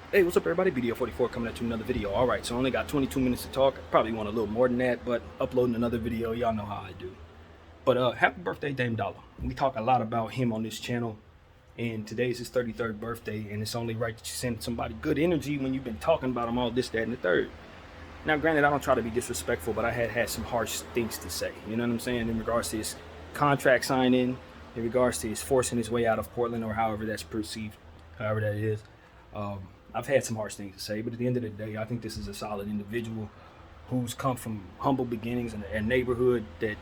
Hey, what's up, everybody? BDO44 coming at you with another video. All right, so I only got 22 minutes to talk. Probably want a little more than that, but uploading another video, y'all know how I do. But happy birthday, Dame Dolla. We talk a lot about him on this channel, and today's his 33rd birthday, and it's only right that you send somebody good energy when you've been talking about him all this, that, and the third. Now, granted, I don't try to be disrespectful, but I had some harsh things to say. You know what I'm saying? In regards to his contract signing, in regards to his forcing his way out of Portland, or however that's perceived, however that is. I've had some harsh things to say, but at the end of the day, I think this is a solid individual who's come from humble beginnings in a neighborhood that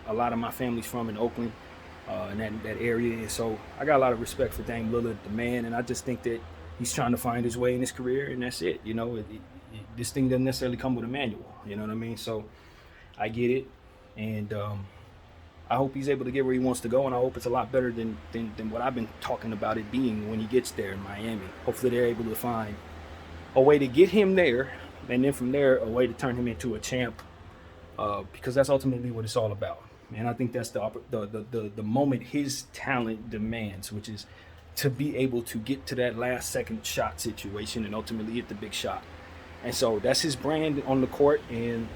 a lot of my family's from in Oakland, in that area. And so I got a lot of respect for Dame Lillard, the man, and I just think that he's trying to find his way in his career, and that's it. You know, this thing doesn't necessarily come with a manual. You know what I mean? So I get it, and I hope he's able to get where he wants to go, and I hope it's a lot better than what I've been talking about it being when he gets there in Miami. Hopefully they're able to find a way to get him there, and then from there, a way to turn him into a champ, because that's ultimately what it's all about. And I think that's the moment his talent demands, which is to be able to get to that last second shot situation and ultimately hit the big shot. And so that's his brand on the court, and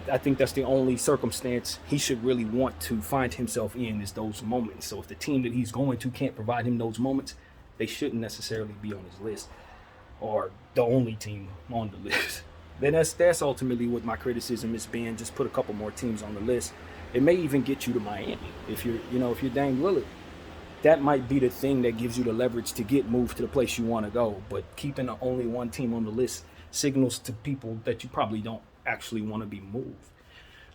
I think that's the only circumstance he should really want to find himself in, is those moments. So if the team that he's going to can't provide him those moments, they shouldn't necessarily be on his list, or the only team on the list. Then that's ultimately what my criticism has been. Just put a couple more teams on the list. It may even get you to Miami. If you're Dame Lillard, that might be the thing that gives you the leverage to get moved to the place you want to go. But keeping only one team on the list signals to people that you probably don't actually want to be moved,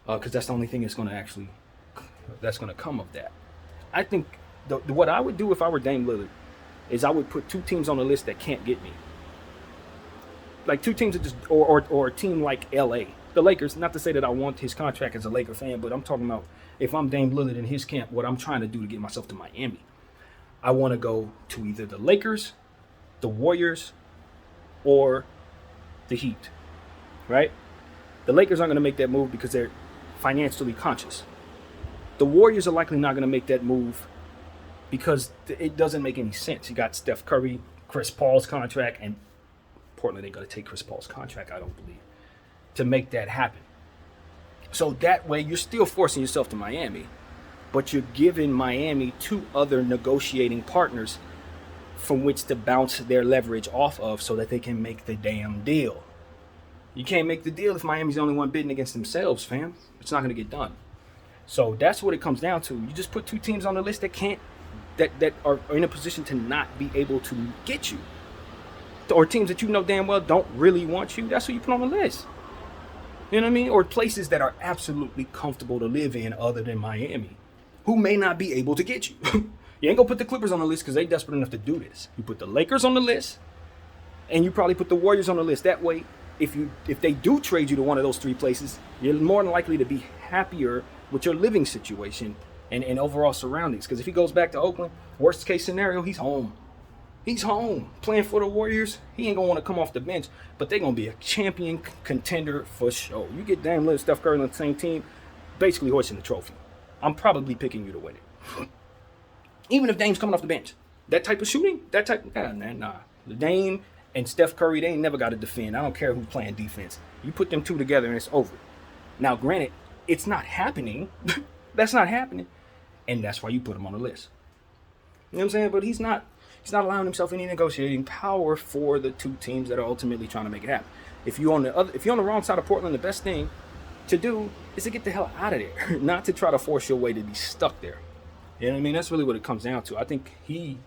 because that's the only thing that's going to come of that. I think what I would do if I were Dame Lillard is I would put two teams on the list that can't get me, like two teams that just or a team like LA, the Lakers. Not to say that I want his contract as a Laker fan, but I'm talking about if I'm Dame Lillard in his camp, what I'm trying to do to get myself to Miami. I want to go to either the Lakers, the Warriors, or the Heat, right? The Lakers aren't going to make that move because they're financially conscious. The Warriors are likely not going to make that move because it doesn't make any sense. You got Steph Curry, Chris Paul's contract, and Portland ain't going to take Chris Paul's contract, I don't believe, to make that happen. So that way, you're still forcing yourself to Miami, but you're giving Miami two other negotiating partners from which to bounce their leverage off of so that they can make the damn deal. You can't make the deal if Miami's the only one bidding against themselves, fam. It's not going to get done. So that's what it comes down to. You just put two teams on the list that are in a position to not be able to get you, or teams that you know damn well don't really want you. That's who you put on the list. You know what I mean? Or places that are absolutely comfortable to live in other than Miami, who may not be able to get you. You ain't gonna put the Clippers on the list because they desperate enough to do this. You put the Lakers on the list, and you probably put the Warriors on the list. That way, if they do trade you to one of those three places, you're more than likely to be happier with your living situation and overall surroundings. Because if he goes back to Oakland, worst case scenario, he's home. He's home playing for the Warriors. He ain't gonna want to come off the bench, but they're gonna be a champion contender for sure. You get Dame Lillard, Steph Curry on the same team, basically hoisting the trophy. I'm probably picking you to win it, even if Dame's coming off the bench. That type of shooting, nah. The Dame and Steph Curry, they ain't never got to defend. I don't care who's playing defense. You put them two together and it's over. Now, granted, it's not happening. That's not happening, and that's why you put him on the list. You know what I'm saying? But he's not allowing himself any negotiating power for the two teams that are ultimately trying to make it happen. If you're on the wrong side of Portland, the best thing to do is to get the hell out of there, not to try to force your way to be stuck there. You know what I mean? That's really what it comes down to. I think he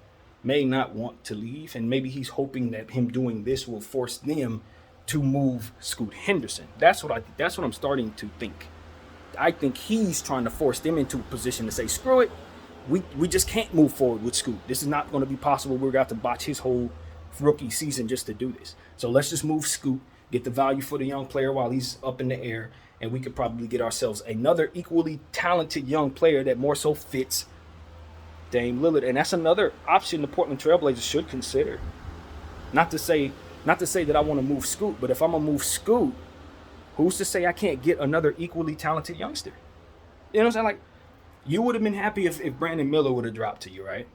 may not want to leave, and maybe he's hoping that him doing this will force them to move Scoot Henderson. That's what I'm starting to think. I think he's trying to force them into a position to say, screw it. We just can't move forward with Scoot. This is not going to be possible. We're going to have to botch his whole rookie season just to do this. So let's just move Scoot, get the value for the young player while he's up in the air, and we could probably get ourselves another equally talented young player that more so fits Dame Lillard. And that's another option the Portland Trailblazers should consider. Not to say that I want to move Scoot, but if I'm going to move Scoot, who's to say I can't get another equally talented youngster? You know what I'm saying? Like, you would have been happy if Brandon Miller would have dropped to you, right?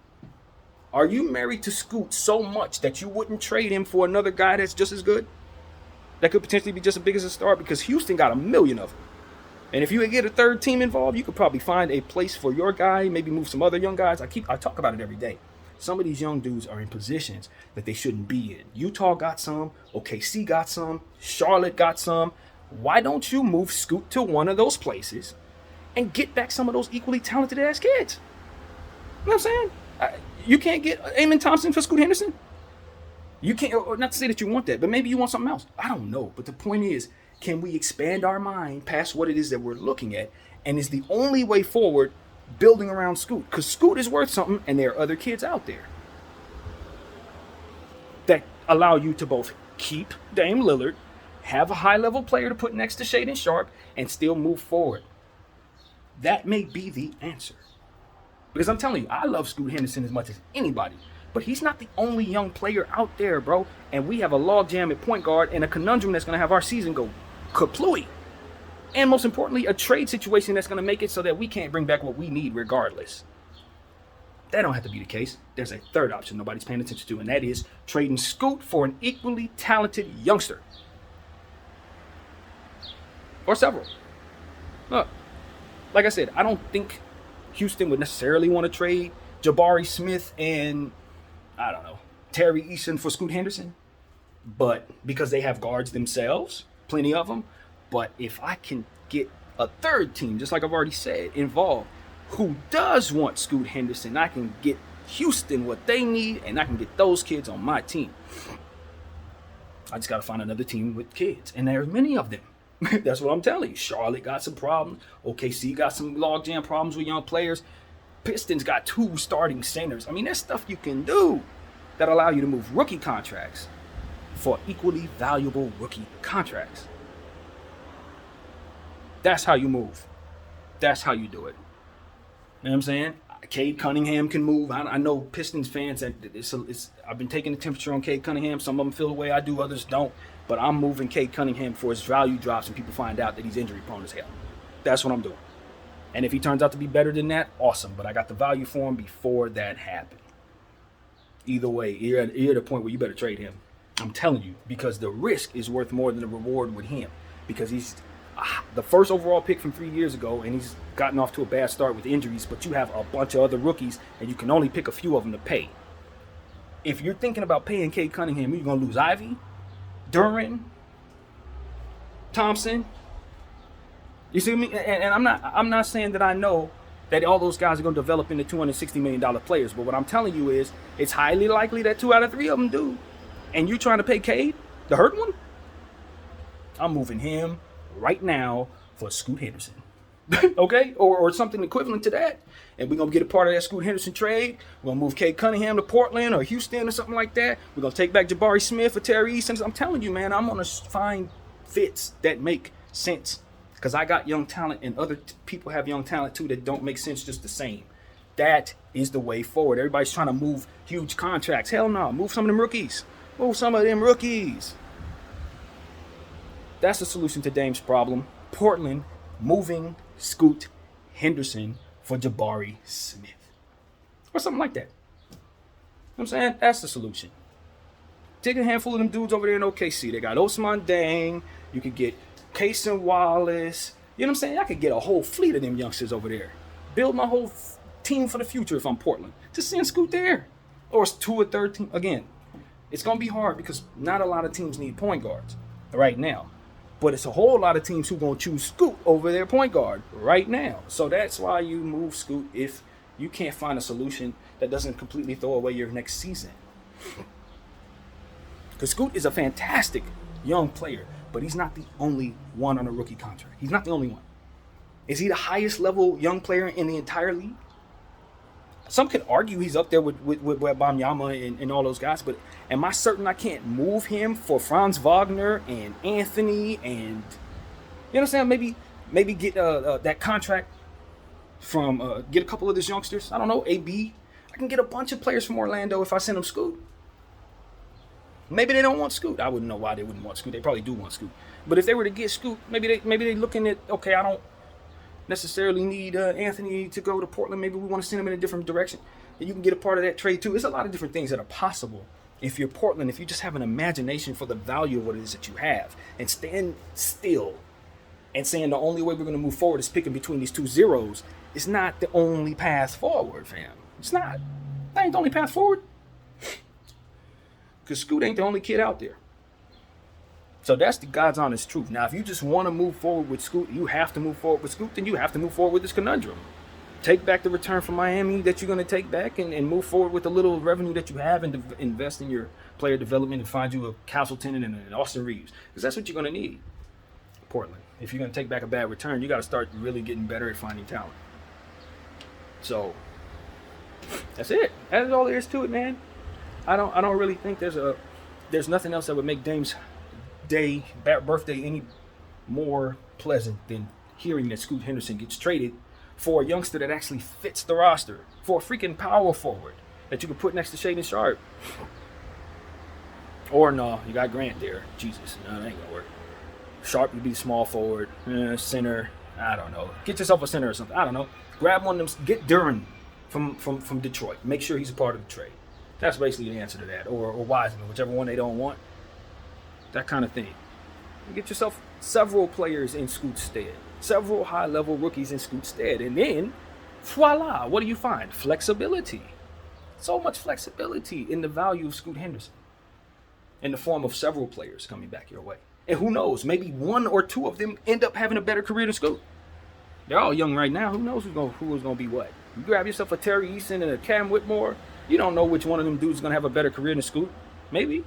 Are you married to Scoot so much that you wouldn't trade him for another guy that's just as good? That could potentially be just as big as a star, because Houston got a million of them. And if you get a third team involved, you could probably find a place for your guy, maybe move some other young guys. I talk about it every day. Some of these young dudes are in positions that they shouldn't be in. Utah got some, OKC got some, Charlotte got some. Why don't you move Scoot to one of those places and get back some of those equally talented ass kids? You know what I'm saying? You can't get Amen Thompson for Scoot Henderson? You can't, or not to say that you want that, but maybe you want something else. I don't know. But the point is, can we expand our mind past what it is that we're looking at? And is the only way forward building around Scoot? Because Scoot is worth something, and there are other kids out there that allow you to both keep Dame Lillard, have a high-level player to put next to Shaedon Sharpe, and still move forward. That may be the answer. Because I'm telling you, I love Scoot Henderson as much as anybody. But he's not the only young player out there, bro. And we have a logjam at point guard and a conundrum that's going to have our season go kaplooey. And most importantly, a trade situation that's going to make it so that we can't bring back what we need regardless. That don't have to be the case. There's a third option nobody's paying attention to, and that is trading Scoot for an equally talented youngster. Or several. Look, like I said, I don't think Houston would necessarily want to trade Jabari Smith and, I don't know, Terry Eason for Scoot Henderson. But because they have guards themselves, plenty of them. But if I can get a third team, just like I've already said, involved, who does want Scoot Henderson, I can get Houston what they need, and I can get those kids on my team. I just got to find another team with kids, and there are many of them. That's what I'm telling you. Charlotte got some problems. OKC got some logjam problems with young players. Pistons got 2 starting centers. I mean, there's stuff you can do that allow you to move rookie contracts for equally valuable rookie contracts. That's how you move. That's how you do it. You know what I'm saying? Cade Cunningham can move. I know Pistons fans, I've been taking the temperature on Cade Cunningham. Some of them feel the way I do, others don't. But I'm moving Cade Cunningham for his value drops and people find out that he's injury prone as hell. That's what I'm doing. And if he turns out to be better than that, awesome. But I got the value for him before that happened. Either way, you're at the point where you better trade him. I'm telling you, because the risk is worth more than the reward with him. Because he's the first overall pick from 3 years ago, and he's gotten off to a bad start with injuries, but you have a bunch of other rookies, and you can only pick a few of them to pay. If you're thinking about paying Cade Cunningham, you're going to lose Ivy, Duran, Thompson. You see me? And I'm not saying that I know that all those guys are going to develop into $260 million players, but what I'm telling you is it's highly likely that 2 out of 3 of them do. And you trying to pay Cade, the hurt one? I'm moving him right now for Scoot Henderson. Okay? Or something equivalent to that. And we're going to get a part of that Scoot Henderson trade. We're going to move Cade Cunningham to Portland or Houston or something like that. We're going to take back Jabari Smith or Terry Eason. I'm telling you, man, I'm going to find fits that make sense. Because I got young talent and other people have young talent too that don't make sense just the same. That is the way forward. Everybody's trying to move huge contracts. Hell no. Move some of them rookies. Move some of them rookies. That's the solution to Dame's problem. Portland moving Scoot Henderson for Jabari Smith. Or something like that. You know what I'm saying? That's the solution. Take a handful of them dudes over there in OKC. They got Osman Dang. You could get Cason Wallace. You know what I'm saying? I could get a whole fleet of them youngsters over there. Build my whole team for the future if I'm Portland. Just send Scoot there. Or it's 2 or 3rd team. Again, it's going to be hard because not a lot of teams need point guards right now. But it's a whole lot of teams who are going to choose Scoot over their point guard right now. So that's why you move Scoot if you can't find a solution that doesn't completely throw away your next season. Because Scoot is a fantastic young player, but he's not the only one on a rookie contract. He's not the only one. Is he the highest level young player in the entire league? Some could argue he's up there with Wembanyama and all those guys, but am I certain I can't move him for Franz Wagner and Anthony and, you know what I'm saying? Maybe get that contract from, get a couple of these youngsters. I don't know, AB. I can get a bunch of players from Orlando if I send them Scoot. Maybe they don't want Scoot. I wouldn't know why they wouldn't want Scoot. They probably do want Scoot. But if they were to get Scoot, maybe they looking at, okay, I don't necessarily need Anthony to go to Portland. Maybe we want to send him in a different direction. and you can get a part of that trade too. There's a lot of different things that are possible if you're Portland, if you just have an imagination for the value of what it is that you have and stand still and saying the only way we're going to move forward is picking between these two zeros. It's not the only path forward, fam. It's not. That ain't the only path forward. Because Scoot ain't the only kid out there. So that's the God's honest truth. Now, if you just want to move forward with Scoot, you have to move forward with Scoot, then you have to move forward with this conundrum. Take back the return from Miami that you're going to take back and move forward with the little revenue that you have and invest in your player development and find you a Castleton and an Austin Reeves. Because that's what you're going to need, Portland. If you're going to take back a bad return, you got to start really getting better at finding talent. So that's it. That's all there is to it, man. I don't really think there's nothing else that would make Dame's birthday any more pleasant than hearing that Scoot Henderson gets traded for a youngster that actually fits the roster, for a freaking power forward that you can put next to Shaden Sharp. Or no, you got Grant there. Jesus, no, that ain't gonna work. Sharp, you be small forward, center. I don't know. Get yourself a center or something. I don't know. Grab one of them. Get Duran from Detroit. Make sure he's a part of the trade. That's basically the answer to that. Or Wiseman, whichever one they don't want. That kind of thing. Get yourself several players in Scoot's stead. Several high-level rookies in Scoot's stead. And then, voila, what do you find? Flexibility. So much flexibility in the value of Scoot Henderson. In the form of several players coming back your way. And who knows, maybe one or two of them end up having a better career than Scoot. They're all young right now. Who knows who's going to be what? You grab yourself a Terry Eason and a Cam Whitmore. You don't know which one of them dudes is going to have a better career than Scoot. Maybe.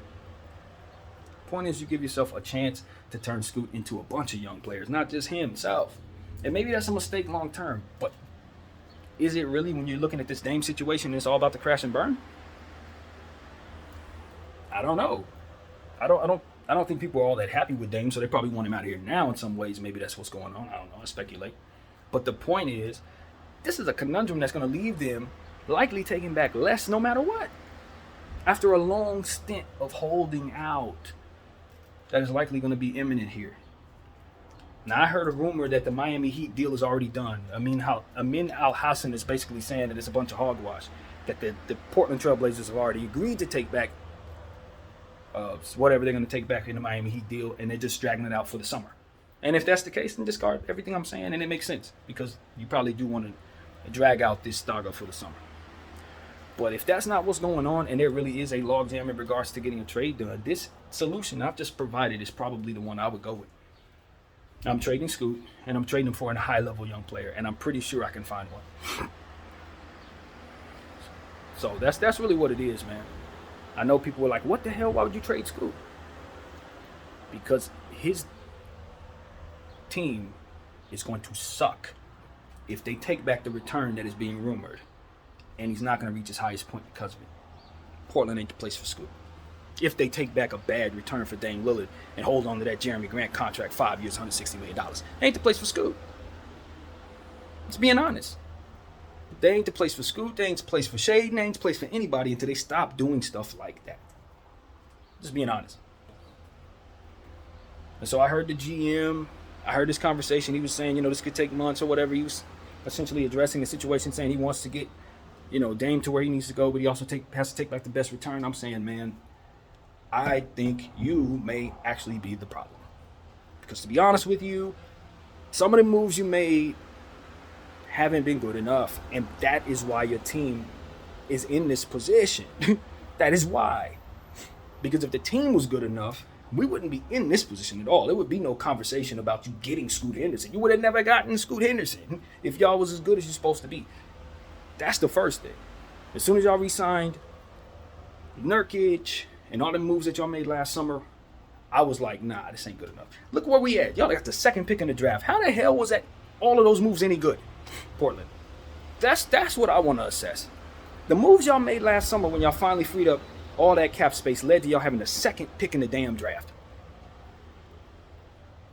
Point is, you give yourself a chance to turn Scoot into a bunch of young players, not just himself. And maybe that's a mistake long term. But is it really, when you're looking at this Dame situation, it's all about the crash and burn? I don't know. I don't think people are all that happy with Dame, so they probably want him out of here now in some ways. Maybe that's what's going on. I don't know. I speculate. But the point is, this is a conundrum that's going to leave them likely taking back less no matter what. After a long stint of holding out, that is likely going to be imminent here. Now, I heard a rumor that the Miami Heat deal is already done. Amin Al-Hassan is basically saying that it's a bunch of hogwash, that the Portland Trailblazers have already agreed to take back whatever they're going to take back in the Miami Heat deal, and they're just dragging it out for the summer. And if that's the case, then discard everything I'm saying, and it makes sense, because you probably do want to drag out this saga for the summer. But if that's not what's going on, and there really is a logjam in regards to getting a trade done, this solution I've just provided is probably the one I would go with. I'm trading Scoot, and I'm trading him for a high-level young player, and I'm pretty sure I can find one. So that's really what it is, man. I know people were like, what the hell? Why would you trade Scoot? Because his team is going to suck if they take back the return that is being rumored. And he's not going to reach his highest point because of it. Portland ain't the place for Scoot. If they take back a bad return for Dame Lillard and hold on to that Jeremy Grant contract, 5 years, $160 million, ain't the place for Scoot. Just being honest. They ain't the place for Scoot. They ain't the place for Shaden. They ain't the place for anybody until they stop doing stuff like that. Just being honest. And so I heard the GM. I heard this conversation. He was saying, this could take months or whatever. He was essentially addressing the situation, saying he wants to get, Dame to where he needs to go, but he also has to take back the best return. I'm saying, man, I think you may actually be the problem. Because to be honest with you, some of the moves you made haven't been good enough. And that is why your team is in this position. That is why. Because if the team was good enough, we wouldn't be in this position at all. There would be no conversation about you getting Scoot Henderson. You would have never gotten Scoot Henderson if y'all was as good as you're supposed to be. That's the first thing. As soon as y'all re-signed Nurkic and all the moves that y'all made last summer, I was like, nah, this ain't good enough. Look where we at. Y'all got the second pick in the draft. How the hell was that? All of those moves any good? Portland. That's what I want to assess. The moves y'all made last summer when y'all finally freed up all that cap space led to y'all having the second pick in the damn draft.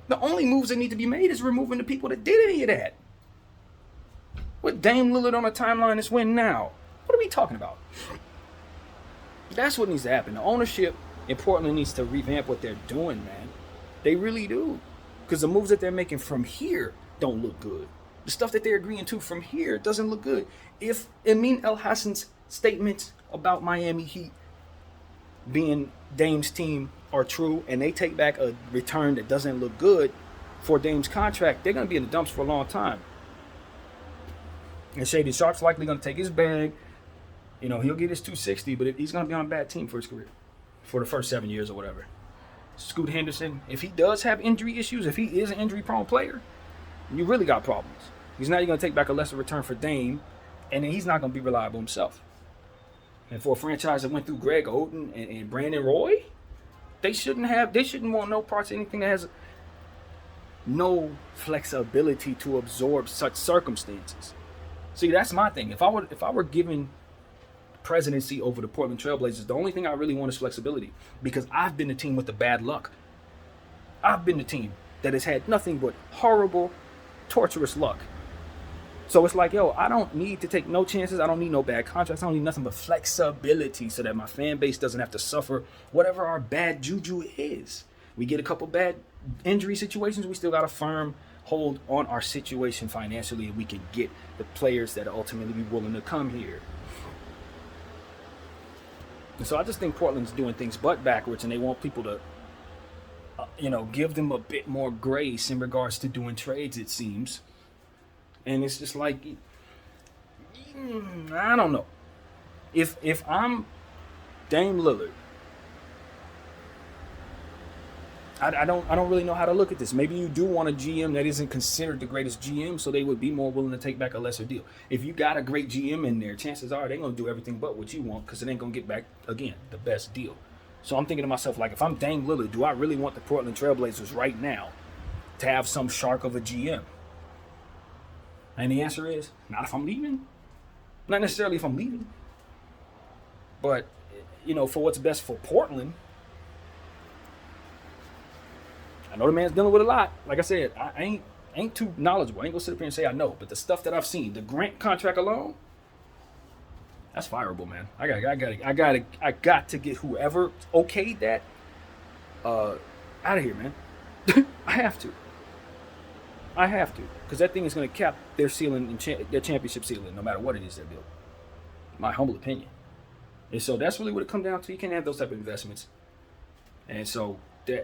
The only moves that need to be made is removing the people that did any of that. With Dame Lillard on a timeline that's win now. What are we talking about? That's what needs to happen. The ownership in Portland needs to revamp what they're doing, man. They really do. Because the moves that they're making from here don't look good. The stuff that they're agreeing to from here doesn't look good. If Amin Al-Hassan's statements about Miami Heat being Dame's team are true, and they take back a return that doesn't look good for Dame's contract, they're going to be in the dumps for a long time. And Shady Sharp's likely going to take his bag. You know, he'll get his 260, but he's going to be on a bad team for his career for the first 7 years or whatever. Scoot Henderson, if he does have injury issues, if he is an injury-prone player, you really got problems. Because now you're going to take back a lesser return for Dame, and then he's not going to be reliable himself. And for a franchise that went through Greg Oden and Brandon Roy, they shouldn't want no parts of anything that has no flexibility to absorb such circumstances. See, that's my thing. If I were given presidency over the Portland Trailblazers, the only thing I really want is flexibility, because I've been the team with the bad luck. I've been the team that has had nothing but horrible, torturous luck. So it's like, yo, I don't need to take no chances. I don't need no bad contracts. I don't need nothing but flexibility so that my fan base doesn't have to suffer whatever our bad juju is. We get a couple bad injury situations, we still got a firm hold on our situation financially, and we can get the players that ultimately be willing to come here. And so I just think Portland's doing things butt backwards, and they want people to, give them a bit more grace in regards to doing trades, it seems. And it's just like, I don't know. If I'm Dame Lillard, I don't really know how to look at this. Maybe you do want a GM that isn't considered the greatest GM, so they would be more willing to take back a lesser deal. If you got a great GM in there, chances are they're going to do everything but what you want, because it ain't going to get back, again, the best deal. So I'm thinking to myself, like, if I'm Dame Lillard, do I really want the Portland Trailblazers right now to have some shark of a GM? And the answer is, not if I'm leaving. Not necessarily if I'm leaving. But, for what's best for Portland, I know the man's dealing with a lot. Like I said, I ain't too knowledgeable. I ain't gonna sit up here and say I know. But the stuff that I've seen, the Grant contract alone, that's fireable, man. I got to get whoever okayed that out of here, man. I have to. Because that thing is going to cap their ceiling, their championship ceiling, no matter what it is they're building. My humble opinion. And so that's really what it comes down to. You can't have those type of investments. And so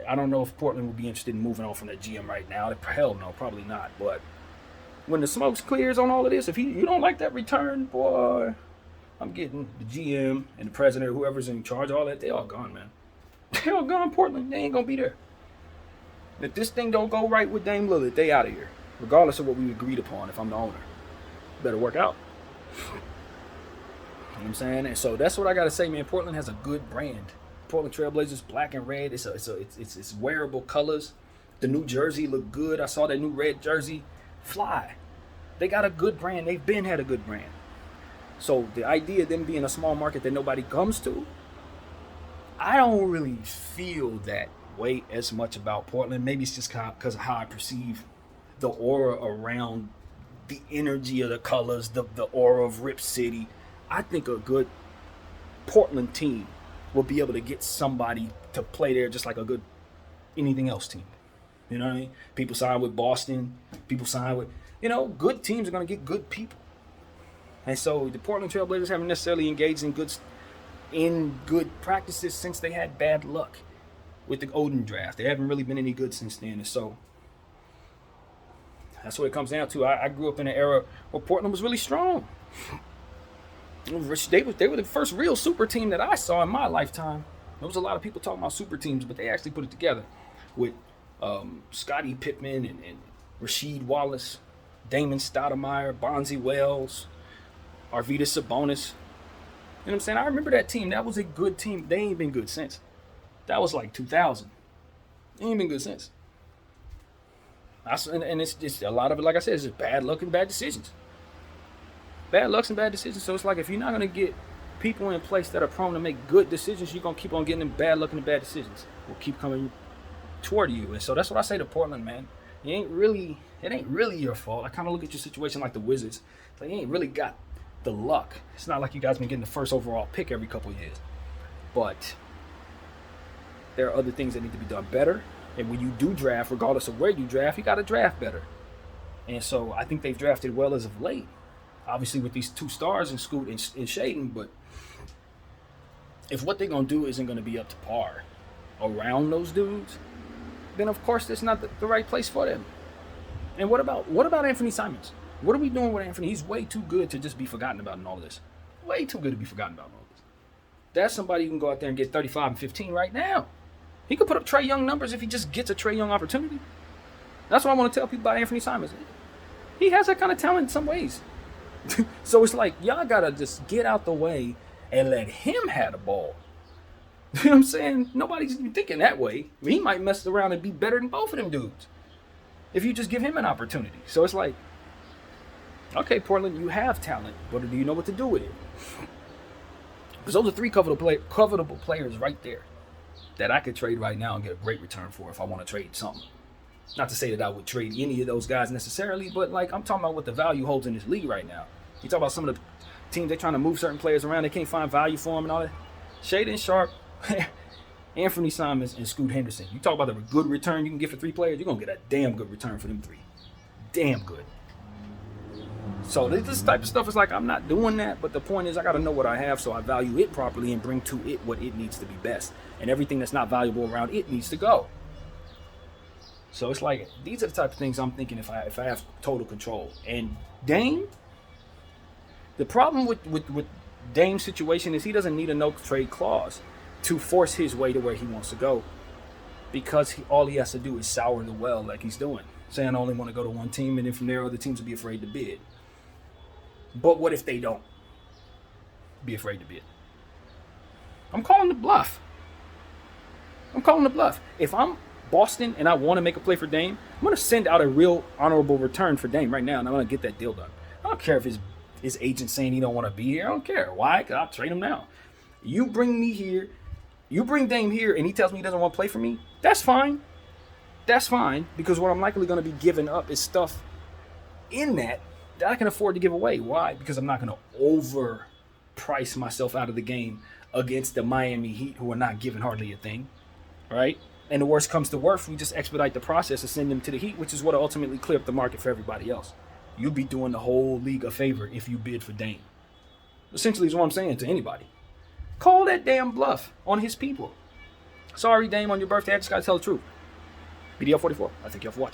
I don't know if Portland would be interested in moving on from that GM right now. Hell no, probably not. But when the smoke clears on all of this, if you don't like that return, boy, I'm getting the GM and the president, whoever's in charge, all that, they all gone, man. They all gone, Portland. They ain't going to be there. If this thing don't go right with Dame Lillard, they out of here. Regardless of what we agreed upon, if I'm the owner. Better work out. You know what I'm saying? And so that's what I got to say, man. Portland has a good brand. Portland Trailblazers, black and red. It's wearable colors. The new jersey look good. I saw that new red jersey fly. They got a good brand. They've been had a good brand. So the idea of them being a small market that nobody comes to, I don't really feel that way as much about Portland. Maybe it's just because of how I perceive the aura around the energy of the colors, the aura of Rip City. I think a good Portland team will be able to get somebody to play there just like a good anything else team. You know what I mean? People sign with Boston. People sign with, good teams are going to get good people. And so the Portland Trailblazers haven't necessarily engaged in good practices since they had bad luck with the Oden draft. They haven't really been any good since then. And so that's what it comes down to. I grew up in an era where Portland was really strong. They were the first real super team that I saw in my lifetime. There was a lot of people talking about super teams, but they actually put it together with Scottie Pippen and Rasheed Wallace, Damon Stoudemire, Bonzi Wells, Arvydas Sabonis. You know what I'm saying? I remember that team. That was a good team. They ain't been good since. That was like 2000. They ain't been good since. And it's just a lot of it, like I said, it's just bad luck and bad decisions. Bad lucks and bad decisions. So it's like if you're not going to get people in place that are prone to make good decisions, you're going to keep on getting them bad luck and bad decisions. Will keep coming toward you. And so that's what I say to Portland, man. It ain't really your fault. I kind of look at your situation like the Wizards. It's like you ain't really got the luck. It's not like you guys been getting the first overall pick every couple of years. But there are other things that need to be done better. And when you do draft, regardless of where you draft, you got to draft better. And so I think they've drafted well as of late. obviously with these two stars in Scoot and Shaden, but if what they're going to do isn't going to be up to par around those dudes, then of course that's not the right place for them. And what about Anthony Simons? What are we doing with Anthony? He's way too good to just be forgotten about in all of this. Way too good to be forgotten about in all of this. That's somebody who can go out there and get 35 and 15 right now. He could put up Trae Young numbers if he just gets a Trae Young opportunity. That's what I want to tell people about Anthony Simons. He has that kind of talent in some ways. So it's like, y'all got to just get out the way and let him have the ball. You know what I'm saying? Nobody's even thinking that way. I mean, he might mess around and be better than both of them dudes if you just give him an opportunity. So it's like, okay, Portland, you have talent, but do you know what to do with it? Because those are three covetable players right there that I could trade right now and get a great return for if I want to trade something. Not to say that I would trade any of those guys necessarily, but like I'm talking about what the value holds in this league right now. You talk about some of the teams, they're trying to move certain players around, they can't find value for them and all that. Shaden Sharp, Anthony Simons, and Scoot Henderson. You talk about the good return you can get for three players, you're going to get a damn good return for them three. Damn good. So this type of stuff is like, I'm not doing that, but the point is I got to know what I have so I value it properly and bring to it what it needs to be best. And everything that's not valuable around it needs to go. So it's like, these are the type of things I'm thinking if I have total control. And Dame, the problem with Dame's situation is he doesn't need a no trade clause to force his way to where he wants to go, because all he has to do is sour the well like he's doing, saying I only want to go to one team, and then from there other teams will be afraid to bid. But what if they don't be afraid to bid? I'm calling the bluff. If I'm Boston and I want to make a play for Dame, I'm going to send out a real honorable return for Dame right now, and I'm going to get that deal done. I don't care if his agent's saying he don't want to be here. I don't care. Why? Because I'll trade him now. You bring me here, you bring Dame here, and he tells me he doesn't want to play for me, that's fine. That's fine, because what I'm likely going to be giving up is stuff in that I can afford to give away. Why? Because I'm not going to overprice myself out of the game against the Miami Heat, who are not giving hardly a thing, right? And the worst comes to worst, we just expedite the process and send them to the Heat, which is what will ultimately clear up the market for everybody else. You'll be doing the whole league a favor if you bid for Dame. Essentially is what I'm saying to anybody. Call that damn bluff on his people. Sorry, Dame, on your birthday, I just got to tell the truth. BDL 44, I thank y'all for watching.